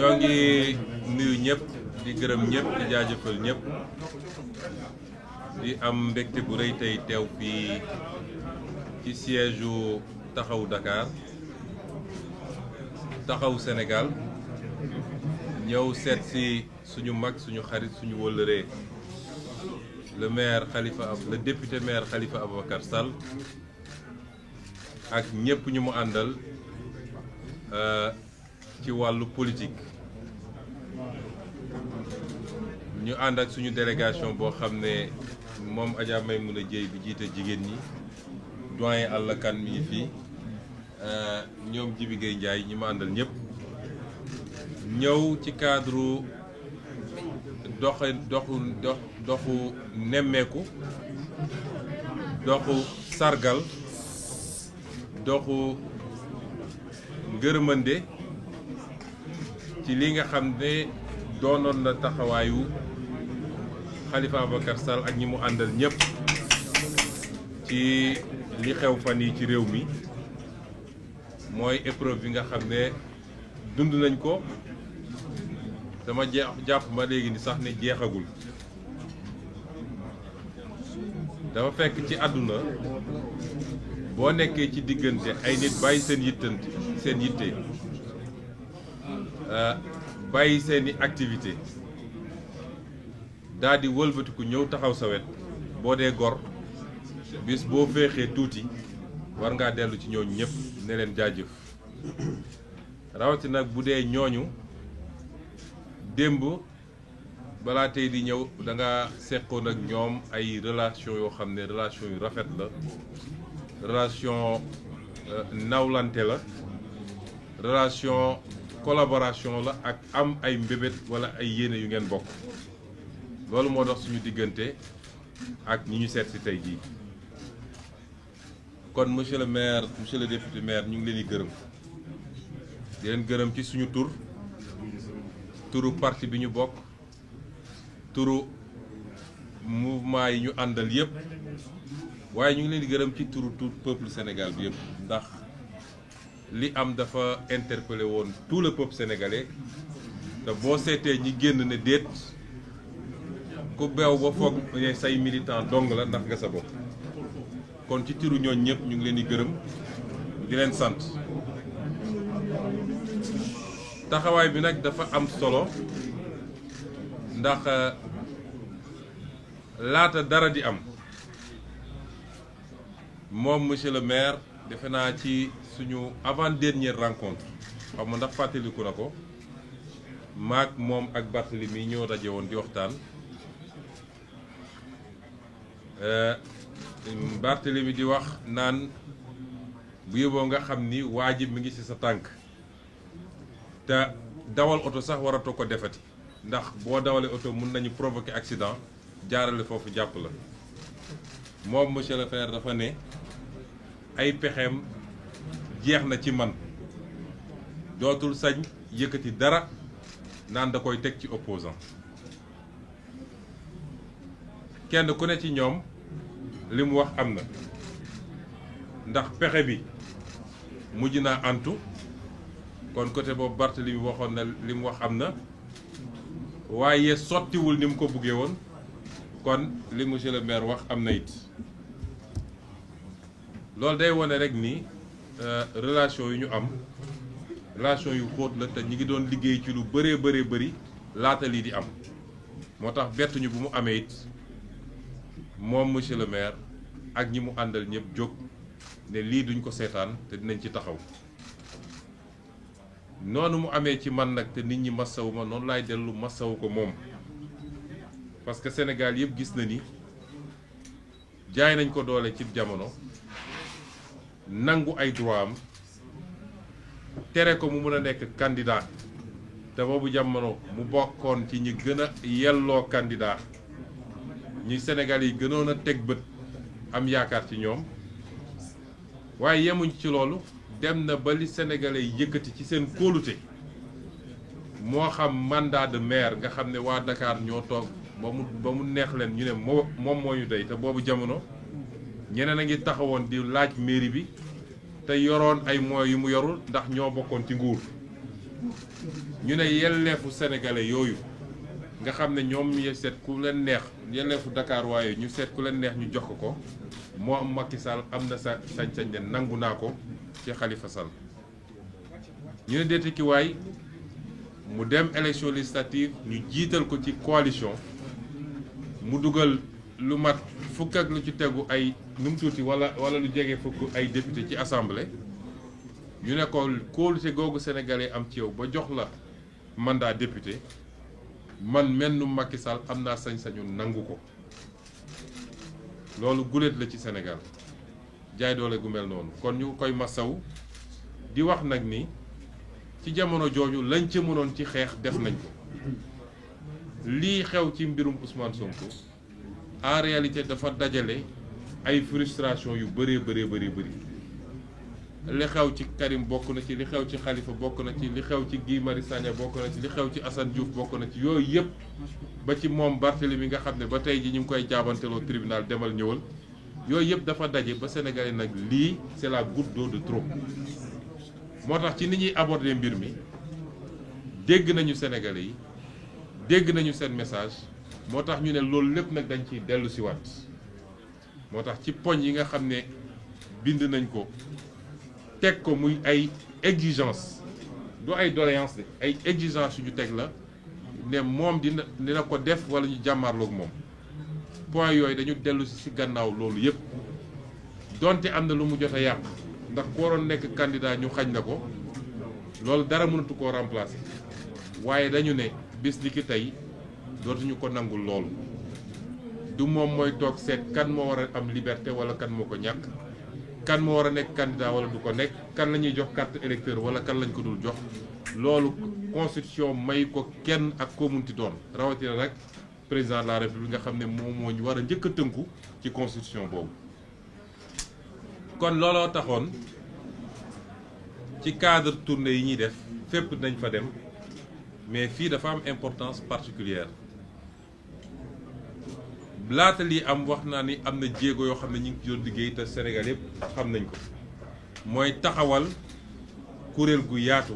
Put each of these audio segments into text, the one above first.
ñoo ngi nuyu ñëpp di gërëm ñëpp di jaajëfal ñëpp di am mbégte bu rëy tey teew fii ci siège u taxawu Dakar taxawu Sénégal ñëw seet si suñu mag suñu xarit suñu wëllëree le député maire Khalifa Ababacar Sall ak ñëpp ñu mu àndal ci wàllu politique ñu ànd ak suñu délégation boo xam ne moom Adja Maymouna Dieye bi jiite jigéen ñi doyen Alla Kane mi ngi fii ñoom Jibi Gueye Ndiaye ñi ma àndal ñëpp ñëw ci cadre doxu nemmeeku doxu sargal doxu ngërëmande ci li nga xam ne doonoon na taxawaayu Khalifa Ababacar Sall ak ñi mu àndal ñëpp ci li xew fan yi ci réew mi mooy épreuve bi nga xam ne dund nañ ko dama jàpp ma léegi ni sax ne jeexagul dafa fekk ci àdduna boo nekkee ci diggante ay nit bàyyi seen yitte bàyyi seeni activité daal di wëlbatiku ñëw taxaw sa wet boo dee gor bis boo féexee tuuti war ngaa dellu ci ñooñu ñëpp ne leen jaajëf rawatina nag bu dee ñooñu démb balaa tey di ñëw da nga seqoon ak ñoom ay relation yoo xam ne relation yu rafet la relation nawlante la relation collaboration la ak am ay mbébét wala ay yéene yu ngeen bokk loolu moo dox suñu diggante ak ñi ñu seet si tey jii kon monsieur le maire monsieur le député maire ñu ngi leen di leen gërëm ci suñu turu parti bi ñu bokk turu mouvement yi ñu àndal yëpp waaye ñu ngi leen di gërëm ci turu tout peuple Sénégal bi yëpp ndax li am dafa interpellé woon tout le peuple sénégalais te boo seetee ñi génn ne déet ku beew ba foog ne say militant dong la ndax nga sa bopp kon ci turu ñooñ ñëpp ñu ngi leen di gërëm di leen sant taxawaay bi nag dafa am solo ndax laata dara di am moom monsieur le maire defe naa ci suñu avant-dernière rencontre xam nga ndax fàttaliku na ko maak moom ak Barthélemy ñoo daje woon di waxtaan Barthélemy di wax naan bu yóbboo nga xam ni waajib mi ngi ci sa tànk te dawal oto sax waratoo ko defati ndax boo dawalee oto mun nañu provoquer accident jaarale foofu jàpp la moom monsieur le maire dafa ne ay pexeem jeex na ci man dootul sañ yëkkati dara naan da koy teg ci opposant kenn ku ne ci ñoom li mu wax am na ndax pexe bi mujj naa antu kon côté boobu Barthélemy waxoon na li mu wax am na waaye sottiwul ni mu ko buggee woon kon li monsieur le maire wax am na it loolu day wone rek ni relation yu ñu am relation yu xóot la te ñi ngi doon liggéey ci lu bëree bëri laata lii di am moo tax bettuñu bu mu amee it moom monsieur le maire ak ñi mu àndal ñëpp jóg ne lii duñ ko seetaan te dinañ ci taxaw noonu mu amee ci man nag te nit ñi massawu ma noonu laay dellu massawu ko moom parce que Sénégal yëpp gis na ni jaay nañ ko doole ci jamono nangu ay droit am tere ko mu mën a nekk candidat te boobu jamono mu bokkoon ci ñi gën a yelloo candidat ñi Sénégal yi gënoon a teg bët am yaakaar ci ñoom waaye yemuñ ci loolu dem na ba li Sénégalais yi yëkkati ci seen kóolute moo xam mandat de maire nga xam ne waa Dakar ñoo toog ba mu neex leen ñu ne moom moo ñu doy te boobu jamono ñeneen a ngi taxawoon di laaj mairie bi te yoroon ay moyens yu mu yorul ndax ñoo bokkoon ci nguur ñu ne yelleefu sénégalais yooyu nga xam ne ñoom ñu seet ku leen neex yelleefu Dakar waaye ñu seet ku leen neex ñu jox ko moo am Macky Sall am na sa sañ-sañ ne nangu naa ko ci Khalifa Sall ñu ne déete ki waay mu dem élection législative ñu jiital ko ci coalition mu dugal lu mat fukk ak lu ci tegu ay nu mu tuuti wala lu jege fukk ay député ci assemblée ñu ne ko kóolute googu sénégalais am ci yow ba jox la mandat député man mennu Macky Sall am naa sañ-sañu nangu ko loolu guléet la ci Sénégal jaay doole gu mel noonu kon ñu koy masaw di wax nag ni ci jamono jooju lañ ca mënoon ci xeex def nañ ko lii xew ci mbirum Ousmane Sonko en réalité dafa dajale ay frustration yu bëree bëri li xew ci Karim bokk na ci li xew ci Khalifa bokk na ci li xew ci Guy Marius Sagna bokk na ci li xew ci Assane Diouf bokk na ci yooyu yëpp ba ci moom Barthélemy nga xam ne ba tey ji ñu ngi koy jaabanteloo tribunal demal ñëwal yooyu yëpp dafa daje ba Sénégalais nag lii c'est la goutte d'eau de trop moo tax ci ni ñuy aborder mbir mi dégg nañu Sénégalais yi dégg nañu seen message moo tax ñu ne loolu lépp nag dañ ciy dellu si waat moo tax ci poñ yi nga xam ne bind nañ ko teg ko muy ay exigence du ay doléance de ay exigence yu ñu teg la ne moom dina ko def wala ñu jàmmarloog moom point yooyu dañu dellu si gannaaw loolu yëpp donte am na lu mu jot a yàq ndax ku waroon nekk candidat ñu xañ na ko loolu dara mënatu koo remplacer waaye dañu ne bis ni ki tey dootuñu ko nangul loolu du moom mooy toog seet kan moo war a am liberté wala kan moo ko ñàkk kan moo war a nekk candidat wala du ko nekk kan la ñuy jox carte électeur wala kan lañ ko dul jox loolu constitution may ko kenn ak koo munti doon rawatina nag président de la république nga xam ne moom moo ñu war a njëkk a tënku ci constitution boobu. kon looloo taxoon ci cadre tournée yi ñuy def fépp nañ fa dem mais fii dafa am importance particulière laata lii am wax naa ni am na jéego yoo xam ne ñu ngi ci doon liggéey te Sénégal yëpp xam nañ ko mooy taxawal kuréel gu yaatu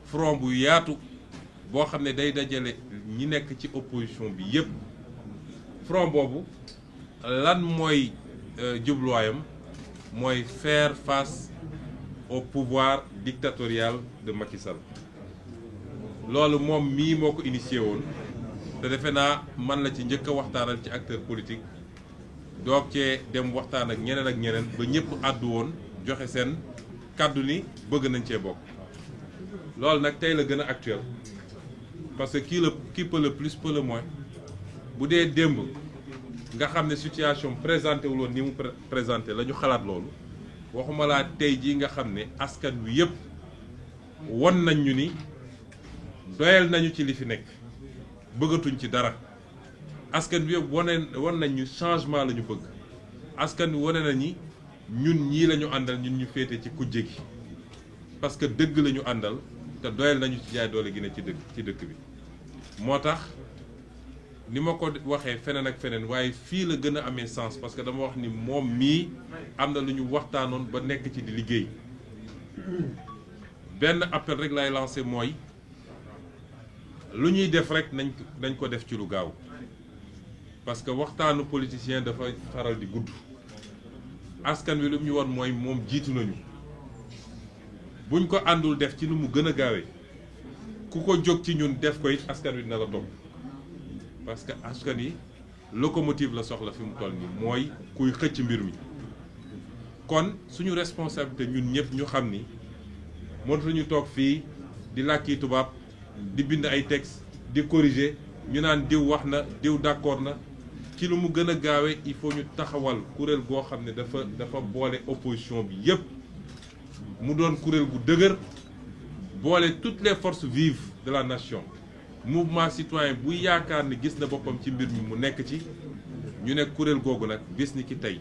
front bu yaatu boo xam ne day dajale ñi nekk ci opposition bi yëpp front boobu lan mooy jubluwaayam mooy faire face au pouvoir dictatorial de Macky Sall loolu moom mii moo ko initié woon te defe naa man la ci njëkk a waxtaanal ci acteur politique doog cee dem waxtaan ak ñeneen ba ñëpp àddu woon joxe seen kàddu ni bëgg nañ cee bokk loolu nag tey la gën a actuel parce que qui peut le plus peut le moins bu dee démb nga xam ne situation présenté wuloon ni mu présenté la ñu xalaat loolu waxuma laa tey jii nga xam ne askan wi yëpp won nañ ñu ni doyal nañu ci li fi nekk bëggatuñ ci dara askan wi yëpp won nañ ñu changement la ñu bëgg askan wi wane na ñi ñun ñii la ñu àndal ñun ñu féete ci kujje gi parce que dëgg la ñu àndal te doyal nañu ci jaay doole gi ne ci dëkk bi moo tax ni ma ko waxee feneen ak feneen waaye fii la gën a amee sens parce que dama wax ni moom mii am na lu ñu waxtaanoon ba nekk ci di liggéey benn appel rek lay lancé mooy lu ñuy def rek nañ ko def ci lu gaaw parce que waxtaanu politicien dafa faral di gudd askan wi lu ñu woon mooy moom jiitu nañu buñ ko àndul def ci lu mu gën a gaawee ku ko jóg ci ñun def ko it askan wi dina la topp parce que askan yi locomotive la soxla fi mu toll nii mooy kuy xëcc mbir mi kon suñu responsabilité ñun ñëpp ñu xam ni mënatuñu toog fii di làkki tubaab di bind ay texte di corriger ñu naan diw wax na diw d'accord na ci lu mu gën a gaawee il faut ñu taxawal kuréel goo xam ne dafa boole opposition bi yépp mu doon kuréel gu dëgër boole toutes les forces vives de la nation mouvement citoyen bu yaakaar ni gis na boppam ci mbir mi mu nekk ci ñu ne kuréel googu nag bis ni ki tey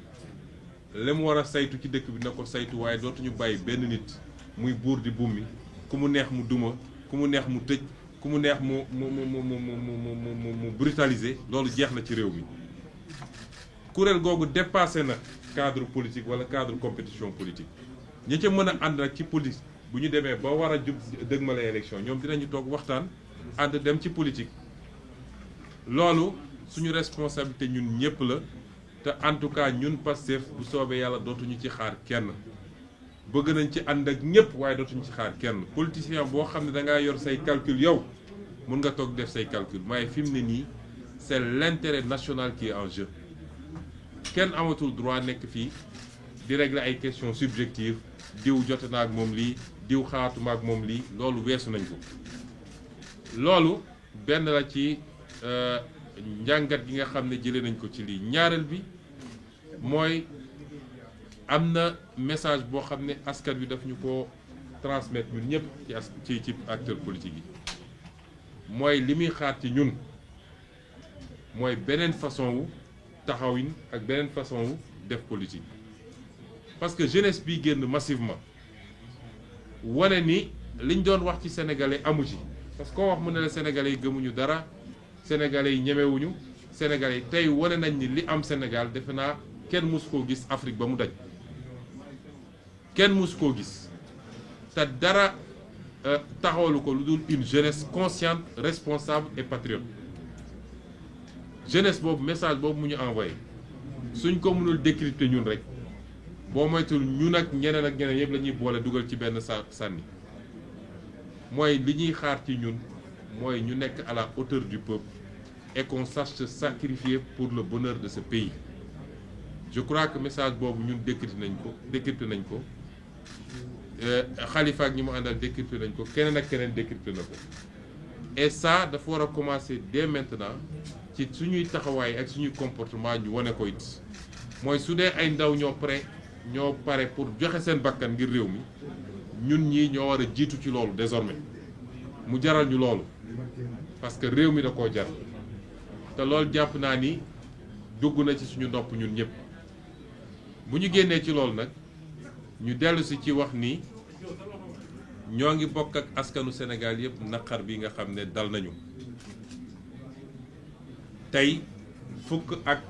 li mu war a saytu ci dëkk bi na ko saytu waaye dootuñu bàyyi benn nit muy buur di bummi ku mu neex mu duma ku mu neex mu tëj ku mu neex mu brutaliser loolu jeex na ci réew mi kuréel googu dépassé na cadre politique wala cadre compétition politique ñi ca mën a ànd nag ci bu ñu demee ba war a jub dëgmale élection ñoom dinañu toog waxtaan ànd dem ci politique. loolu suñu responsabilité ñun ñëpp la te en tout cas ñun Pastef bu soobee yàlla dootuñu ci xaar kenn bëgg nañ ci ànd ak ñëpp waaye dootuñu ci xaar kenn politicien boo xam ne da ngaa yor say calcul yow mun nga toog def say calcul waaye fi mu ne nii c'est l'intérêt national qui est en jeu kenn amatul droit nekk fii di régler ay questions subjectives diw jote na ak moom lii diw xalaatuma ak moom lii loolu weesu nañ ko. loolu benn la ci njàngat gi nga xam ne jëlee nañ ko ci lii. ñaareel bi mooy am na message boo xam ne askan wi daf ñu ko transmettre ñun ñëpp ci acteurs politiques yi mooy li muy xaar ci ñun mooy beneen façon wu taxawin ak beneen façon wu def politique. parce que jeunesse bi génn massivement wane ni liñ doon wax ci sénégalais amu ci parce que koo wax mu ne la sénégalais yi gëmuñu dara sénégalais yi ñemewuñu sénégalais yi tey wane nañ ni li am Sénégal defe naa kenn mus koo gis Afrique ba mu daj kenn mus koo gis te dara taxawalu ko lu dul une jeunesse consciente responsable et patriote. jeunesse boobu message boobu mu ñu envoyé suñ ko mënul décrypter ñun rek boo moytul ñun ak ñeneen yëpp la ñuy boole dugal ci benn sànni mooy li ñuy xaar ci ñun mooy ñu nekk à la hauteur du peuple et qu'on sache se sacrifier pour le bonheur de ce pays. je crois que message boobu ñun décrypter nañ ko Khalifa ak ñi mu àndal décrypter nañ ko keneen ak keneen décrypter na ko et ça dafa war a commencer dès maintenant ci suñuy taxawaay ak suñuy comportement ñu wane ko it mooy su dee ay ndaw ñoo pare pour joxe seen bakkan ngir réew mi ñun ñii ñoo war a jiitu ci loolu désormais mu jaral ñu loolu parce que réew mi da koo jar te loolu jàpp naa ni dugg na ci suñu nopp ñun ñëpp. bu ñu génnee ci loolu nag ñu dellu si ci wax ni ñoo ngi bokk ak askanu Sénégal yëpp naqar bi nga xam ne dal nañu tey fukk ak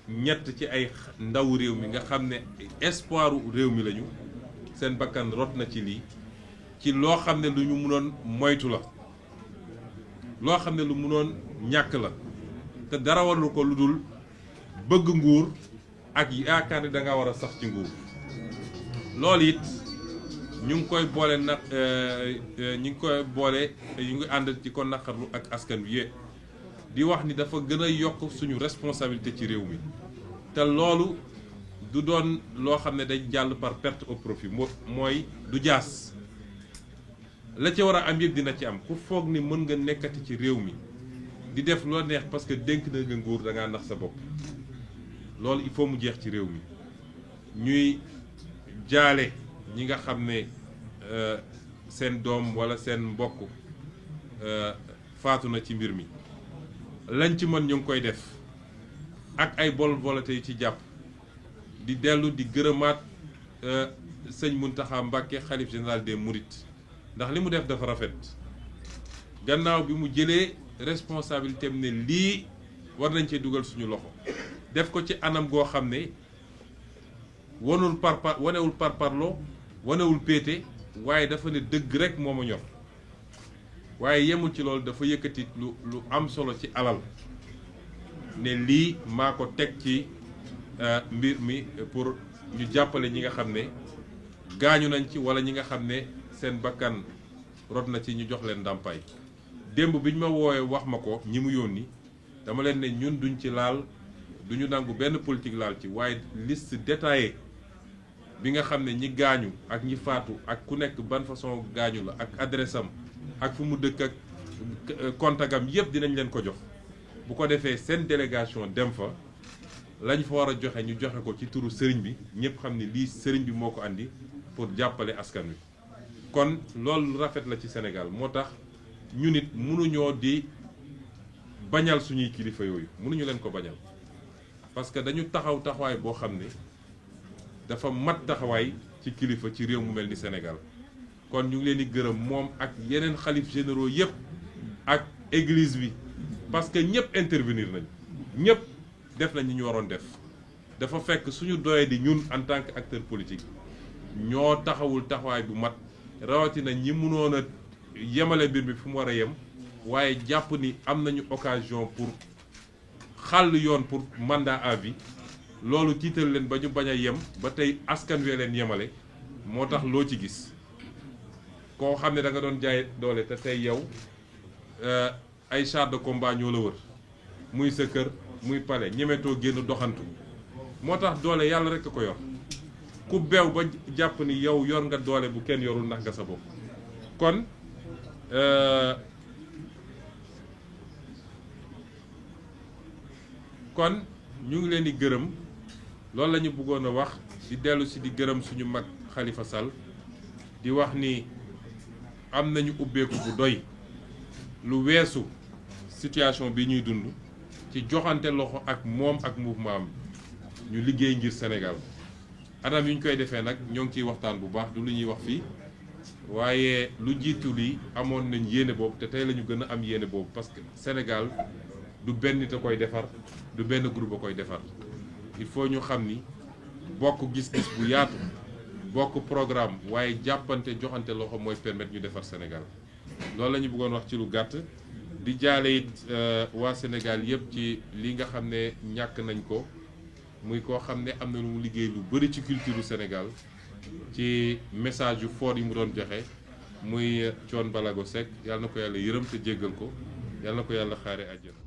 ñett ci ay ndaw réew mi nga xam ne espoiru réew mi lañu seen bakkan rot na ci lii ci loo xam ne lu ñu mënoon moytu la loo xam ne lu mënoon ñàkk la te dara warlu ko lu dul bëgg nguur ak yaakaar ni da nga war a sax ci nguur. loolu it ñu ngi koy boole nag ñu ngi ànd ci ko naqarlu ak askan wi di wax ni dafa gën a yokk suñu responsabilité ci réew mi te loolu du doon loo xam ne day jàll par perte au profit mooy du jaas la ci war a am yëpp dina ci am ku foog ni mën nga nekkati ci réew mi di def loo neex parce que dénk na nga nguur da ngaa nax sa bopp. loolu il faut mu jeex ci réew mi ñuy jaale ñi nga xam ne seen doom walla seen mbokk faatu na ci mbir mi lañ ci mën ñu ngi koy def ak ay bonne volonté yu ci jàpp di dellu di gërëmaat sëñ Mountakha Mbacké xalif général des Mourides ndax li mu def dafa rafet gannaaw bi mu jëlee responsabilité am ne lii war nañ cee dugal suñu loxo def ko ci anam goo xam ne wanewul parparloo wanewul péete waaye dafa ne dëgg rek moo ma ñor waaye yemul ci loolu dafa yëkkati lu am solo ci alal ne lii maa ko teg ci mbir mi pour ñu jàppale ñi nga xam ne gaañu nañ ci walla ñi nga xam ne seen bakkan rot na ci ñu jox leen ndàmpaay. démb bi ñu ma woowee wax ma ko ñi mu yónni dama leen ne ñun duñ ci laal duñu nangu benn politique laal ci waaye liste détaillée bi nga xam ne ñi gaañu ak ñi faatu ak ku nekk ban façon gaañu la ak adresse am ak fu mu dëkk ak contagam yépp dinañ leen ko jox bu ko defee seen délégation dem fa lañ fa war a joxe ñu joxe ko ci turu sëriñ bi ñëpp xam ne lii sëriñ bi moo ko andi pour jàppale askan wi. kon loolu rafet la ci Sénégal moo tax ñu nit mënuñoo di bañal suñuy kilifa yooyu mënuñu leen ko bañal parce que dañu taxawaay boo xam ne dafa mat taxawaay ci kilifa ci réew mu mel ni Sénégal. kon ñu ngi leen di gërëm moom ak yeneen xalif généraux yëpp ak église bi parce que ñëpp intervenir nañ ñëpp def nañ ñi ñu waroon def dafa fekk suñu doye di ñun en tant que acteur politique ñoo taxawul taxawaay bu mat rawatina ñi mënoon a yemale mbir mi fu mu war a yem waaye jàpp ni am nañu occasion pour xàll yoon pour mandat à vie loolu tiital leen ba ñu bañ a yem ba tey askan wi leen yemale moo tax loo ci gis koo xam ne da nga doon jaay doole te tey yow ay chars de combat ñoo la wër muy sa kër muy palais ñemetoo génn doxantu moo tax doole yàlla rek a ko yor ku beew ba jàpp ni yow yor nga doole bu kenn yorul ndax nga sa bopp kon ñu ngi leen di gërëm loolu la ñu bëggoon a wax di dellu si di gërëm suñu mag Khalifa Sall di wax ni am nañu ubbeeku bu doy lu weesu situation bi ñuy dund ci joxante loxo ak moom ak mouvement am ñu liggéey ngir Sénégal anam yu ñu koy defee nag ñoo ngi ciy waxtaan bu baax du lu ñuy wax fii waaye lu jiitu li amoon nañ yéene boobu te tey la ñu gën a am yéene boobu parce que Sénégal du benn nit a koy defar du benn groupe a koy defar il faut ñu xam ni bokk gis-gis bu yaatu bokk programme waaye jàppante joxante loxo mooy permettre ñu defar Sénégal loolu la ñu bëggoon wax ci lu gàtt di jaale it waa Sénégal yëpp ci li nga xam ne ñàkk nañ ko muy koo xam ne am na lu mu liggéey lu bëri ci culture Sénégal ci message yu fort yi mu doon joxe muy Thione Ballago Seck yàlla na ko yàlla yërëm te jéggal ko yàlla na ko yàlla xaare àjjana